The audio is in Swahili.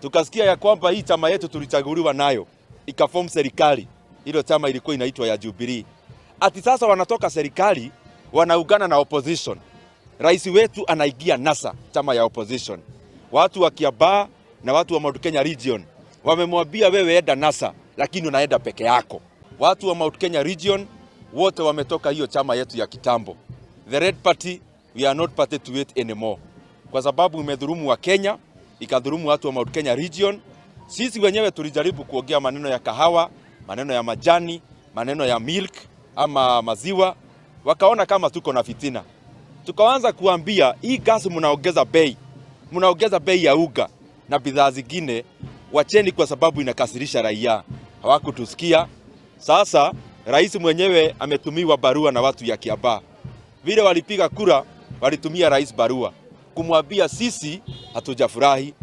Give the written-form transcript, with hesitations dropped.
Tukasikia ya kwamba hii chama yetu tulichaguliwa nayo ikaform serikali, hilo chama ilikuwa inaitwa ya Jubilee. Ati sasa wanatoka serikali wanaungana na opposition. Rais wetu anaigia NASA, chama ya opposition. Watu wa Kiambaa na watu wa Mount Kenya region wamemwambia wewe enda NASA, lakini unaenda peke yako. Watu wa Mount Kenya region wote wametoka hiyo chama yetu ya kitambo. The Red Party, we are not party to it anymore. Kwa sababu imedhulumu wa Kenya, ikadhulumu watu wa Mount Kenya region. Sisi wenyewe tulijaribu kuongea maneno ya kahawa, maneno ya majani, maneno ya milk ama maziwa. Wakaona kama tuko na fitina. Tukaanza kuambia hii gas mnaongeza bei ya uga na bidhaa zingine, wacheni kwa sababu inakasirisha raia. Hawakutusikia. Sasa rais mwenyewe ametumiwa barua na watu ya Kiambaa. Vile walipiga kura, walitumia rais barua kumwambia sisi hatujafurahi,